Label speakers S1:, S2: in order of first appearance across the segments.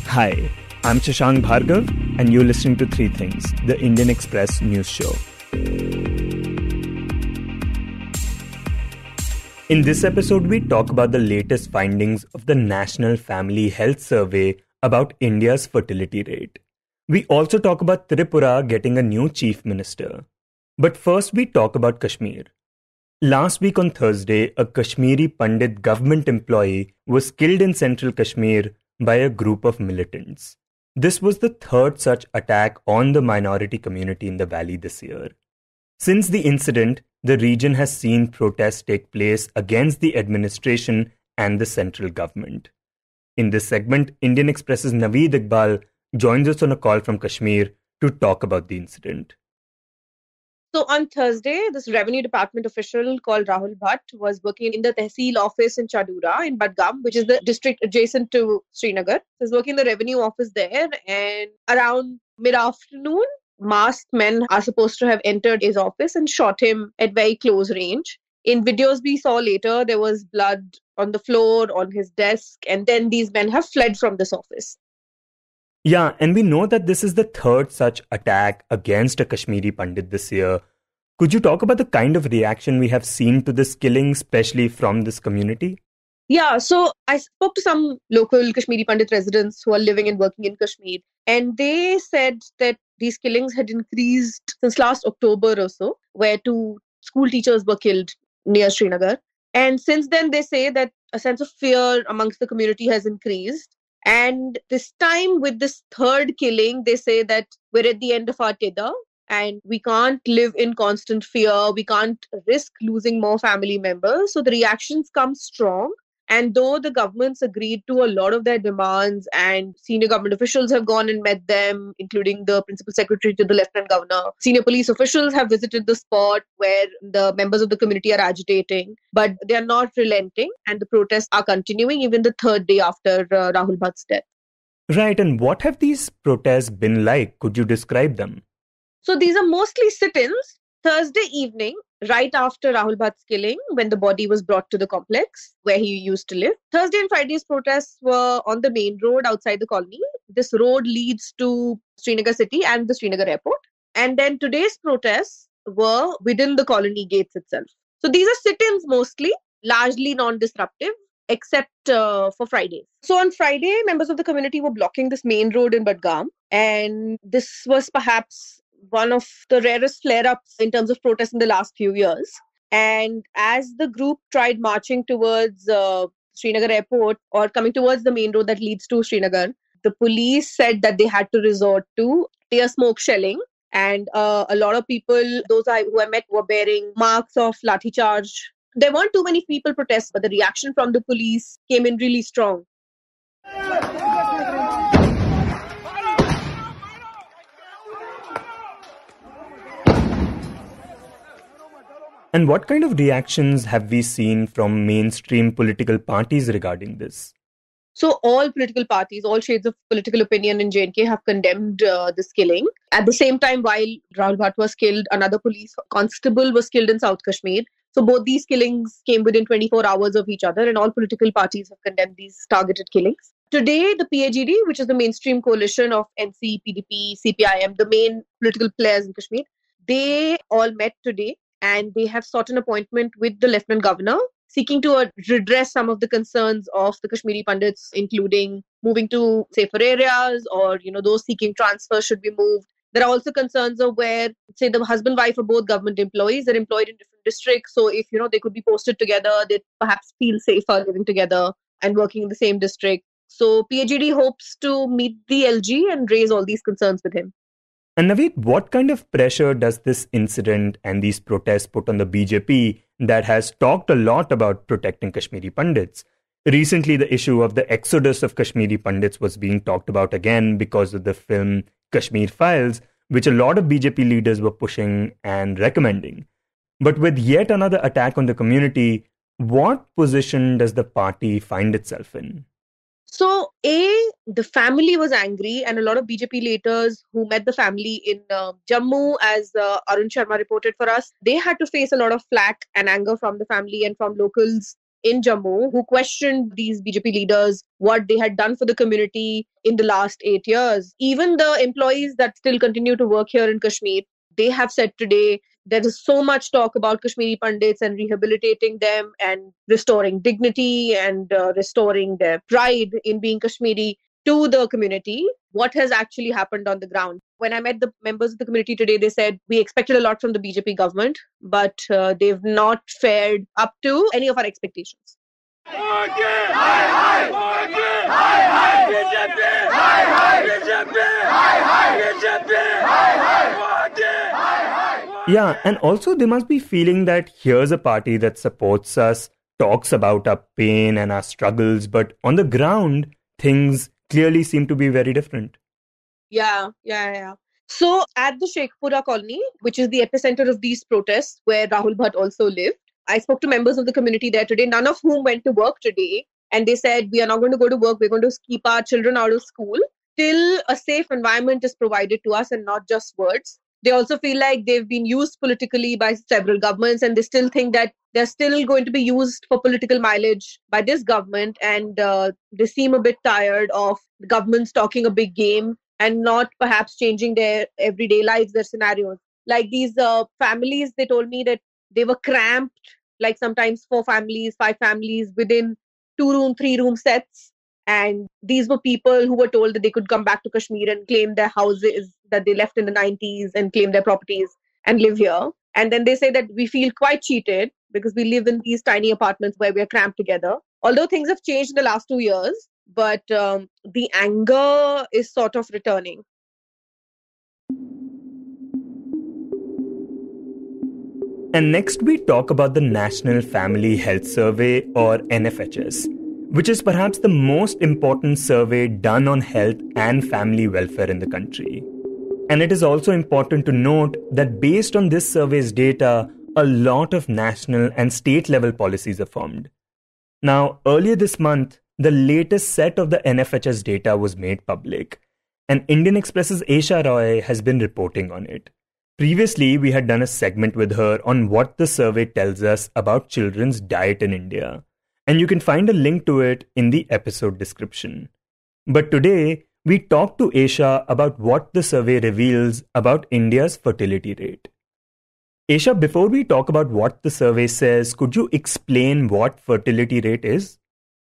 S1: Hi, I'm Shashank Bhargava, and you're listening to Three Things, the Indian Express news show. In this episode, we talk about the latest findings of the National Family Health Survey about India's fertility rate. We also talk about Tripura getting a new Chief Minister. But first, we talk about Kashmir. Last week on Thursday, a Kashmiri Pandit government employee was killed in central Kashmir by a group of militants. This was the third such attack on the minority community in the valley this year. Since the incident, the region has seen protests take place against the administration and the central government. In this segment, Indian Express's Naveed Iqbal joins us on a call from Kashmir to talk about the incident.
S2: So on Thursday, this revenue department official called Rahul Bhatt was working in the Tehsil office in Chadura in Badgam, which is the district adjacent to Srinagar. He was working in the revenue office there, and around mid-afternoon, masked men are supposed to have entered his office and shot him at very close range. In videos we saw later, there was blood on the floor, on his desk, and then these men have fled from this office.
S1: Yeah, and we know that this is the third such attack against a Kashmiri Pandit this year. Could you talk about the kind of reaction we have seen to this killing, especially from this community?
S2: Yeah, so I spoke to some local Kashmiri Pandit residents who are living and working in Kashmir, and they said that these killings had increased since last October or so, where 2 school teachers were killed near Srinagar. And since then, they say that a sense of fear amongst the community has increased. And this time with this third killing, they say that we're at the end of our tether and we can't live in constant fear. We can't risk losing more family members. So the reactions come strong. And though the governments agreed to a lot of their demands and senior government officials have gone and met them, including the principal secretary to the lieutenant governor, senior police officials have visited the spot where the members of the community are agitating, but they are not relenting and the protests are continuing even the third day after Rahul Bhatt's death.
S1: Right, and what have these protests been like? Could you describe them?
S2: So these are mostly sit-ins. Thursday evening, right after Rahul Bhatt's killing, when the body was brought to the complex where he used to live. Thursday and Friday's protests were on the main road outside the colony. This road leads to Srinagar city and the Srinagar airport. And then today's protests were within the colony gates itself. So these are sit-ins mostly, largely non-disruptive, except for Fridays. So on Friday, members of the community were blocking this main road in Badgam. And this was perhaps one of the rarest flare-ups in terms of protests in the last few years. And as the group tried marching towards Srinagar airport or coming towards the main road that leads to Srinagar, the police said that they had to resort to tear smoke shelling. And a lot of people, who I met, were bearing marks of lathi charge. There weren't too many people protest, but the reaction from the police came in really strong.
S1: And what kind of reactions have we seen from mainstream political parties regarding this?
S2: So all political parties, all shades of political opinion in J&K have condemned this killing. At the same time, while Rahul Bhatt was killed, another police constable was killed in South Kashmir. So both these killings came within 24 hours of each other, and all political parties have condemned these targeted killings. Today, the PAGD, which is the mainstream coalition of NC, PDP, CPIM, the main political players in Kashmir, they all met today. And they have sought an appointment with the Lieutenant Governor, seeking to redress some of the concerns of the Kashmiri Pandits, including moving to safer areas or, those seeking transfer should be moved. There are also concerns of where, say, the husband-wife are both government employees. They're employed in different districts. So if, they could be posted together, they'd perhaps feel safer living together and working in the same district. So PAGD hopes to meet the LG and raise all these concerns with him.
S1: And Naveed, what kind of pressure does this incident and these protests put on the BJP that has talked a lot about protecting Kashmiri Pandits? Recently, the issue of the exodus of Kashmiri Pandits was being talked about again because of the film Kashmir Files, which a lot of BJP leaders were pushing and recommending. But with yet another attack on the community, what position does the party find itself in?
S2: So, the family was angry, and a lot of BJP leaders who met the family in Jammu, as Arun Sharma reported for us, they had to face a lot of flack and anger from the family and from locals in Jammu who questioned these BJP leaders, what they had done for the community in the last 8 years. Even the employees that still continue to work here in Kashmir, they have said today there is so much talk about Kashmiri Pandits and rehabilitating them and restoring dignity and restoring their pride in being Kashmiri to the community. What has actually happened on the ground? When I met the members of the community today, they said we expected a lot from the BJP government, but they've not fared up to any of our expectations.
S1: Yeah, and also they must be feeling that here's a party that supports us, talks about our pain and our struggles, but on the ground, things clearly seem to be very different.
S2: Yeah. So at the Sheikhpura colony, which is the epicenter of these protests, where Rahul Bhatt also lived, I spoke to members of the community there today, none of whom went to work today. And they said, we are not going to go to work. We're going to keep our children out of school till a safe environment is provided to us and not just words. They also feel like they've been used politically by several governments, and they still think that they're still going to be used for political mileage by this government. And they seem a bit tired of the governments talking a big game and not perhaps changing their everyday lives, their scenarios. Like these families, they told me that they were cramped, like sometimes 4 families, 5 families within 2-room, 3-room sets. And these were people who were told that they could come back to Kashmir and claim their houses that they left in the 90s and claim their properties and live here. And then they say that we feel quite cheated because we live in these tiny apartments where we are cramped together. Although things have changed in the last 2 years, but the anger is sort of returning.
S1: And next we talk about the National Family Health Survey, or NFHS, which is perhaps the most important survey done on health and family welfare in the country. And it is also important to note that based on this survey's data, a lot of national and state level policies are formed. Now, earlier this month, the latest set of the NFHS data was made public, and Indian Express's Esha Roy has been reporting on it. Previously, we had done a segment with her on what the survey tells us about children's diet in India, and you can find a link to it in the episode description. But today, we talk to Esha about what the survey reveals about India's fertility rate. Esha, before we talk about what the survey says, could you explain what fertility rate is?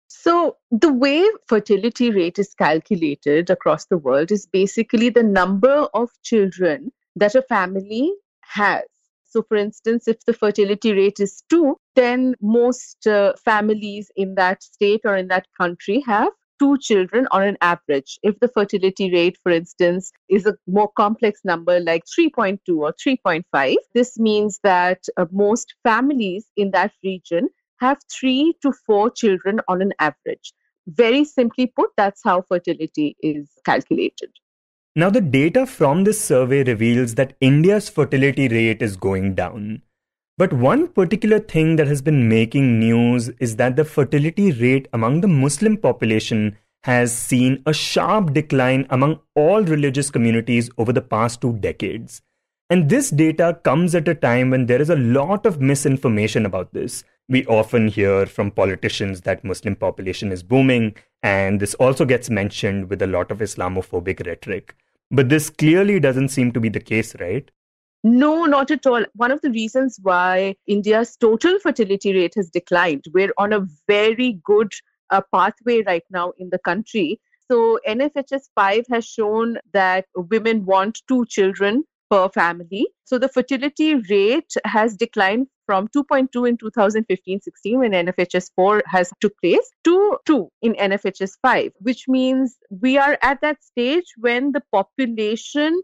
S3: So the way fertility rate is calculated across the world is basically the number of children that a family has. So for instance, if the fertility rate is 2, then most families in that state or in that country have 2 children on an average. If the fertility rate, for instance, is a more complex number like 3.2 or 3.5, this means that most families in that region have 3 to 4 children on an average. Very simply put, that's how fertility is calculated.
S1: Now, the data from this survey reveals that India's fertility rate is going down. But one particular thing that has been making news is that the fertility rate among the Muslim population has seen a sharp decline among all religious communities over the past 2 decades. And this data comes at a time when there is a lot of misinformation about this. We often hear from politicians that Muslim population is booming, and this also gets mentioned with a lot of Islamophobic rhetoric. But this clearly doesn't seem to be the case, right?
S3: No, not at all. One of the reasons why India's total fertility rate has declined, we're on a very good pathway right now in the country. So NFHS 5 has shown that women want 2 children per family. So the fertility rate has declined from 2.2 in 2015-16 when NFHS 4 has took place to 2 in NFHS 5, which means we are at that stage when the population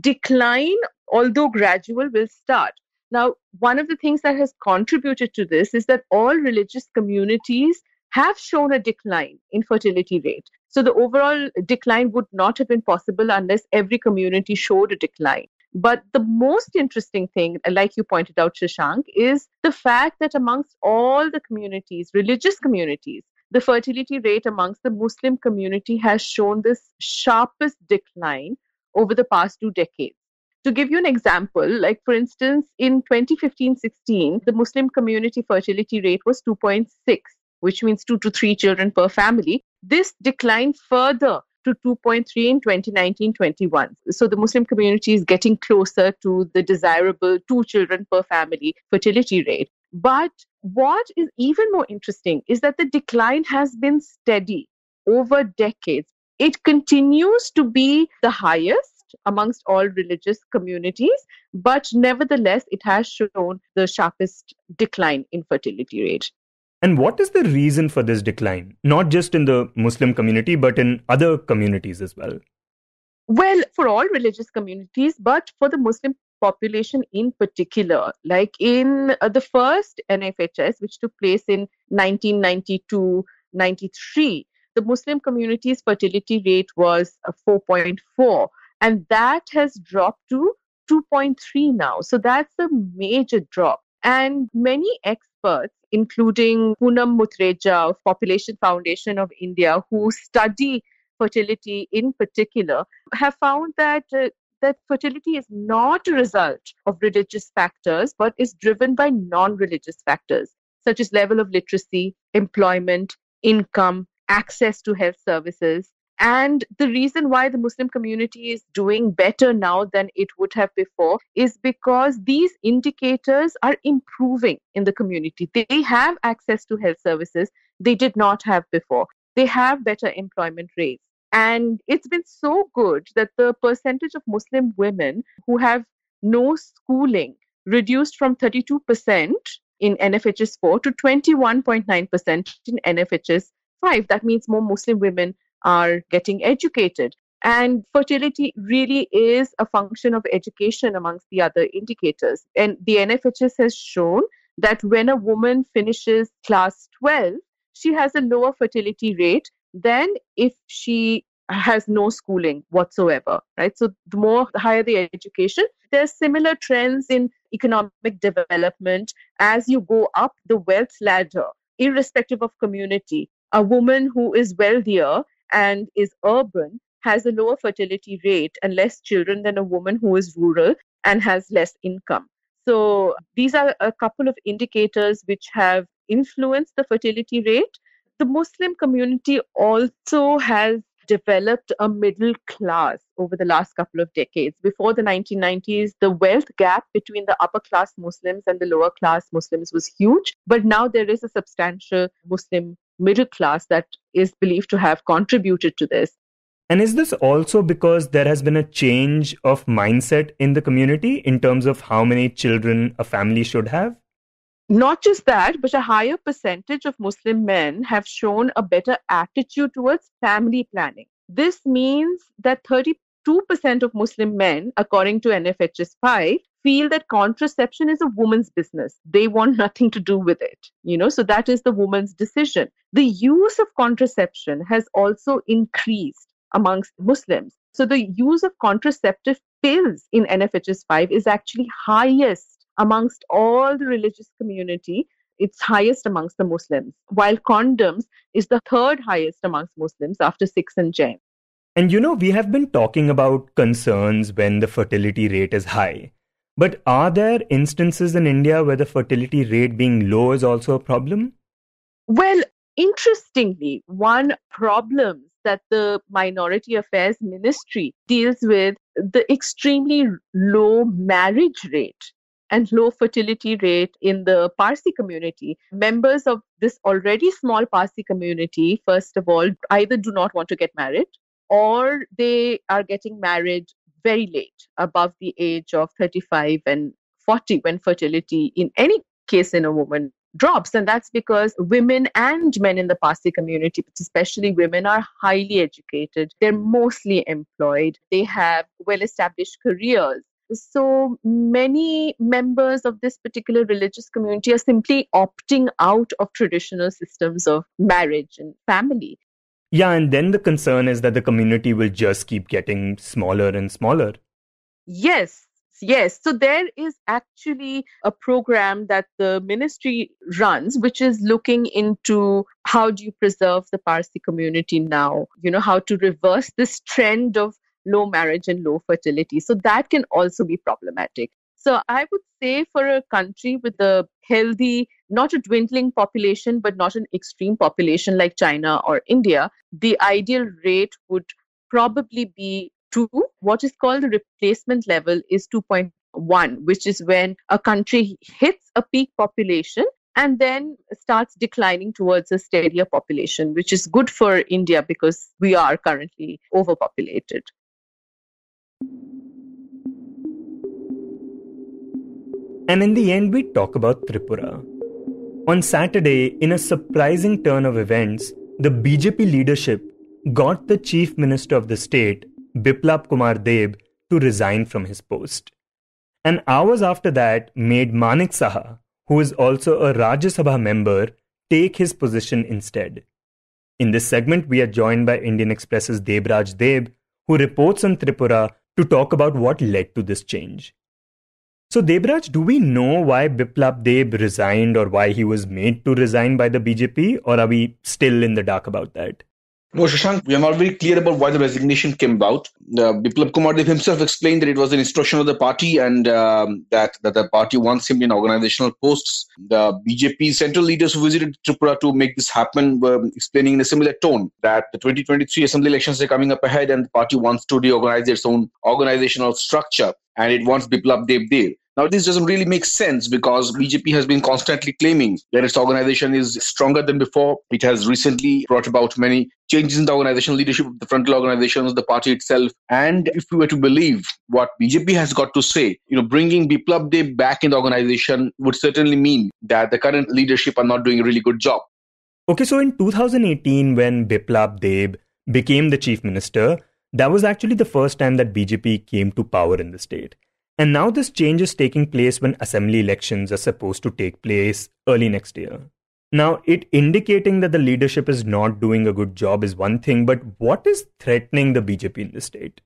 S3: decline, although gradual, will start. Now, one of the things that has contributed to this is that all religious communities have shown a decline in fertility rate. So the overall decline would not have been possible unless every community showed a decline. But the most interesting thing, like you pointed out, Shashank, is the fact that amongst all the communities, religious communities, the fertility rate amongst the Muslim community has shown this sharpest decline over the past 2 decades. To give you an example, like for instance, in 2015-16, the Muslim community fertility rate was 2.6. which means 2 to 3 children per family. This declined further to 2.3 in 2019-21. So the Muslim community is getting closer to the desirable 2 children per family fertility rate. But what is even more interesting is that the decline has been steady over decades. It continues to be the highest amongst all religious communities, but nevertheless, it has shown the sharpest decline in fertility rate.
S1: And what is the reason for this decline? Not just in the Muslim community, but in other communities as well.
S3: Well, for all religious communities, but for the Muslim population in particular, like in the first NFHS, which took place in 1992-93, the Muslim community's fertility rate was 4.4, and that has dropped to 2.3 now. So that's a major drop. And many experts, including Poonam Mutreja of Population Foundation of India, who study fertility in particular, have found that fertility is not a result of religious factors, but is driven by non-religious factors, such as level of literacy, employment, income, access to health services. And the reason why the Muslim community is doing better now than it would have before is because these indicators are improving in the community. They have access to health services they did not have before. They have better employment rates. And it's been so good that the percentage of Muslim women who have no schooling reduced from 32% in NFHS 4 to 21.9% in NFHS 5. That means more Muslim women are getting educated. And fertility really is a function of education amongst the other indicators. And the NFHS has shown that when a woman finishes class 12, she has a lower fertility rate than if she has no schooling whatsoever, right? So the higher the education, there's similar trends in economic development as you go up the wealth ladder, irrespective of community. A woman who is wealthier and is urban has a lower fertility rate and less children than a woman who is rural and has less income. So these are a couple of indicators which have influenced the fertility rate. The Muslim community also has developed a middle class over the last couple of decades. Before the 1990s, the wealth gap between the upper class Muslims and the lower class Muslims was huge. But now there is a substantial Muslim middle class that is believed to have contributed to this.
S1: And is this also because there has been a change of mindset in the community in terms of how many children a family should have?
S3: Not just that, but a higher percentage of Muslim men have shown a better attitude towards family planning. This means that 32% of Muslim men, according to NFHS 5, feel that contraception is a woman's business. They want nothing to do with it. So that is the woman's decision. The use of contraception has also increased amongst Muslims. So the use of contraceptive pills in NFHS 5 is actually highest amongst all the religious community. It's highest amongst the Muslims, while condoms is the third highest amongst Muslims after Sikhs and Jains.
S1: And we have been talking about concerns when the fertility rate is high. But are there instances in India where the fertility rate being low is also a problem?
S3: Well, interestingly, one problem that the Minority Affairs Ministry deals with the extremely low marriage rate and low fertility rate in the Parsi community. Members of this already small Parsi community, first of all, either do not want to get married or they are getting married very late, above the age of 35 and 40, when fertility in any case in a woman drops. And that's because women and men in the Parsi community, but especially women, are highly educated. They're mostly employed. They have well-established careers. So many members of this particular religious community are simply opting out of traditional systems of marriage and family.
S1: Yeah, and then the concern is that the community will just keep getting smaller and smaller.
S3: Yes. So there is actually a program that the ministry runs, which is looking into how do you preserve the Parsi community now, how to reverse this trend of low marriage and low fertility. So that can also be problematic. So I would say for a country with a healthy not a dwindling population, but not an extreme population like China or India, the ideal rate would probably be 2. What is called the replacement level is 2.1, which is when a country hits a peak population and then starts declining towards a steadier population, which is good for India because we are currently overpopulated.
S1: And in the end, we talk about Tripura. On Saturday, in a surprising turn of events, the BJP leadership got the Chief Minister of the state, Biplab Kumar Deb, to resign from his post. And hours after that, made Manik Saha, who is also a Rajya Sabha member, take his position instead. In this segment, we are joined by Indian Express's Debraj Deb, who reports on Tripura to talk about what led to this change. So Debraj, do we know why Biplab Deb resigned or why he was made to resign by the BJP, or are we still in the dark about that?
S4: No, Shashank, we are not very clear about why the resignation came about. Biplab Kumar Deb himself explained that it was an instruction of the party and that the party wants him in organizational posts. The BJP central leaders who visited Tripura to make this happen were explaining in a similar tone that the 2023 assembly elections are coming up ahead and the party wants to reorganize its own organizational structure and it wants Biplab Deb there. Now, this doesn't really make sense because BJP has been constantly claiming that its organization is stronger than before. It has recently brought about many changes in the organizational leadership of the frontal organizations, the party itself. And if we were to believe what BJP has got to say, bringing Biplab Deb back in the organization would certainly mean that the current leadership are not doing a really good job.
S1: Okay, so in 2018, when Biplab Deb became the chief minister, that was actually the first time that BJP came to power in the state. And now this change is taking place when assembly elections are supposed to take place early next year. Now, it indicating that the leadership is not doing a good job is one thing, but what is threatening the BJP in the state?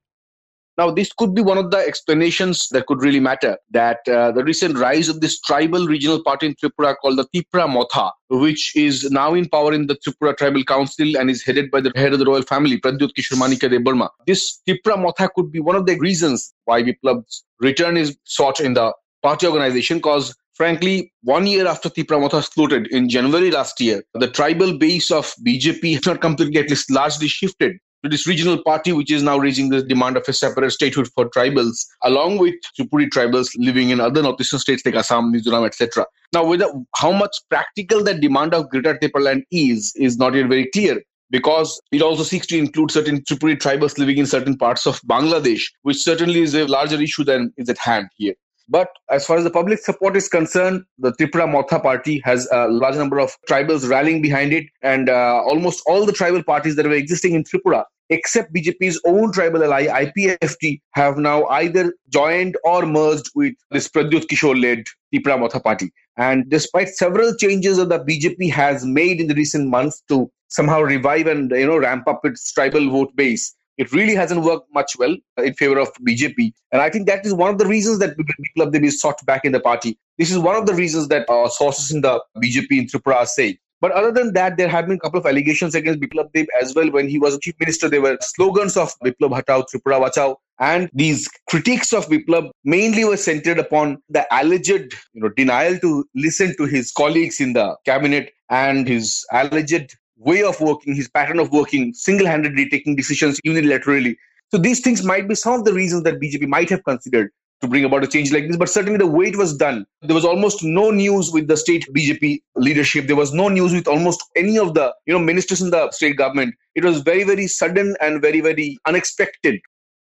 S4: Now, this could be one of the explanations that could really matter, that the recent rise of this tribal regional party in Tripura called the Tripura Motha, which is now in power in the Tripura Tribal Council and is headed by the head of the royal family, Pradyut Kishore Manika Debarma. This Tripura Motha could be one of the reasons why Biplab's return is sought in the party organization, because frankly, 1 year after Tripura Motha was floated in January last year, the tribal base of BJP has not completely, at least largely shifted to this regional party, which is now raising the demand of a separate statehood for tribals, along with Tripuri tribals living in other northeastern states like Assam, Mizoram, etc. Now, how much practical that demand of Greater Tripuland is not yet very clear, because it also seeks to include certain Tripuri tribals living in certain parts of Bangladesh, which certainly is a larger issue than is at hand here. But as far as the public support is concerned, the Tripura Motha party has a large number of tribals rallying behind it, and almost all the tribal parties that were existing in Tripura, except BJP's own tribal ally, IPFT, have now either joined or merged with this Pradyut Kishore-led Tripura Motha party. And despite several changes that the BJP has made in the recent months to somehow revive and ramp up its tribal vote base, it really hasn't worked much well in favor of BJP. And I think that is one of the reasons that Biplab Deb is sought back in the party. This is one of the reasons that sources in the BJP in Tripura say. But other than that, there have been a couple of allegations against Biplab Deb as well. When he was a chief minister, there were slogans of Biplab Hatao, Tripura Bachao. And these critiques of Biplab mainly were centered upon the alleged denial to listen to his colleagues in the cabinet and his alleged way of working, his pattern of working, single-handedly taking decisions unilaterally. So these things might be some of the reasons that BJP might have considered to bring about a change like this. But certainly the way it was done, there was almost no news with the state BJP leadership. There was no news with almost any of the ministers in the state government. It was very, very sudden and very, very unexpected.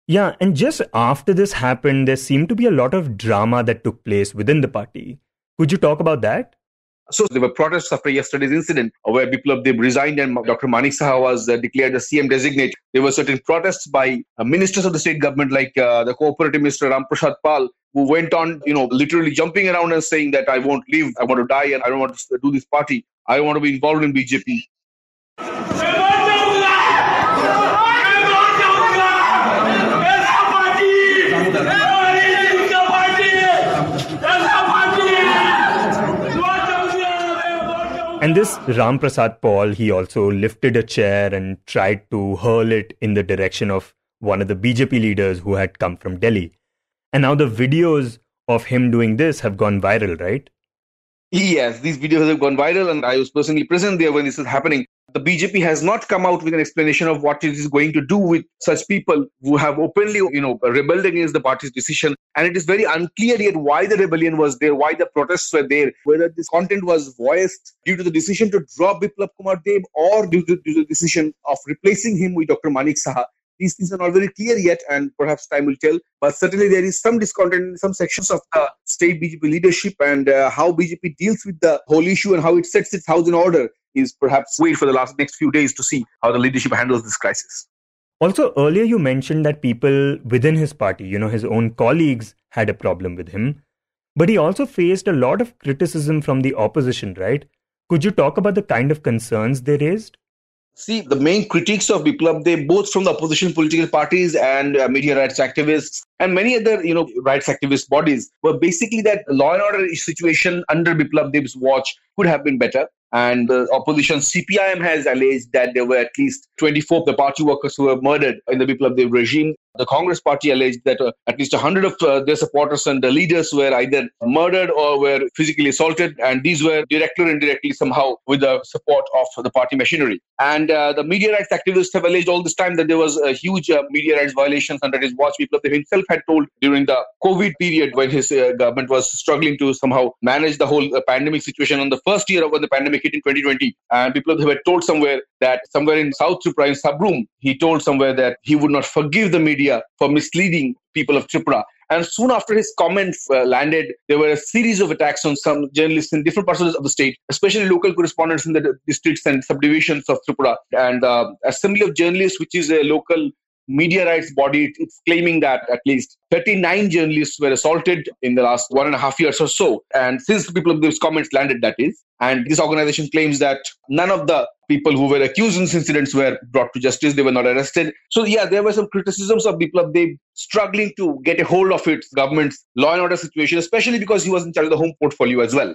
S1: Yeah, and just after this happened, there seemed to be a lot of drama that took place within the party. Could you talk about that?
S4: So there were protests after yesterday's incident where Biplab Deb resigned and Dr. Manik Saha was declared the CM designate. There were certain protests by ministers of the state government like the cooperative minister Ram Prasad Pal, who went on, literally jumping around and saying that I won't leave, I want to die and I don't want to do this party. I don't want to be involved in BJP.
S1: And this Ram Prasad Paul, he also lifted a chair and tried to hurl it in the direction of one of the BJP leaders who had come from Delhi. And now the videos of him doing this have gone viral, right?
S4: Yes, these videos have gone viral, and I was personally present there when this was happening. The BJP has not come out with an explanation of what it is going to do with such people who have openly, rebelled against the party's decision. And it is very unclear yet why the rebellion was there, why the protests were there, whether this content was voiced due to the decision to drop Biplab Kumar Deb or due to the decision of replacing him with Dr. Manik Saha. These things are not very clear yet, and perhaps time will tell. But certainly there is some discontent in some sections of the state BJP leadership, and how BJP deals with the whole issue and how it sets its house in order is perhaps wait for the next few days to see how the leadership handles this crisis.
S1: Also, earlier you mentioned that people within his party, his own colleagues, had a problem with him. But he also faced a lot of criticism from the opposition, right? Could you talk about the kind of concerns they raised?
S4: See, the main critiques of Biplab Deb, both from the opposition political parties and media rights activists and many other, rights activist bodies, were basically that law and order situation under Biplab Deb's watch could have been better. And the opposition CPIM has alleged that there were at least 24 of the party workers who were murdered in the Biplab Deb regime. The Congress party alleged that at least 100 of their supporters and the leaders were either murdered or were physically assaulted. And these were directly or indirectly somehow with the support of the party machinery. And the media rights activists have alleged all this time that there was a huge media rights violations under his watch. Biplab Deb himself had told during the COVID period when his government was struggling to somehow manage the whole pandemic situation on the first year of when the pandemic hit in 2020. And Biplab Deb had told somewhere in South Tripura, in Sabroom, he told somewhere that he would not forgive the media for misleading people of Tripura. And soon after his comments landed, there were a series of attacks on some journalists in different parts of the state, especially local correspondents in the districts and subdivisions of Tripura. And Assembly of Journalists, which is a local media rights body, it's claiming that at least 39 journalists were assaulted in the last 1.5 years or so. And since Biplab Deb's comments landed, that is. And this organization claims that none of the people who were accused in these incidents were brought to justice. They were not arrested. So, there were some criticisms of Biplab Deb struggling to get a hold of its government's law and order situation, especially because he was in charge of the home portfolio as well.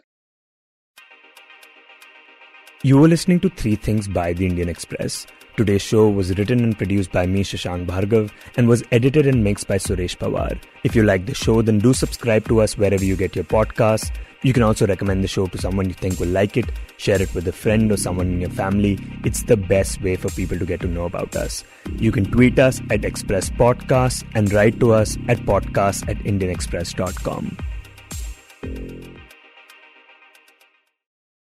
S1: You were listening to Three Things by the Indian Express. Today's show was written and produced by me, Shashank Bhargava, and was edited and mixed by Suresh Pawar. If you like the show, then do subscribe to us wherever you get your podcasts. You can also recommend the show to someone you think will like it, share it with a friend or someone in your family. It's the best way for people to get to know about us. You can tweet us at Express Podcasts and write to us at podcasts@indianexpress.com.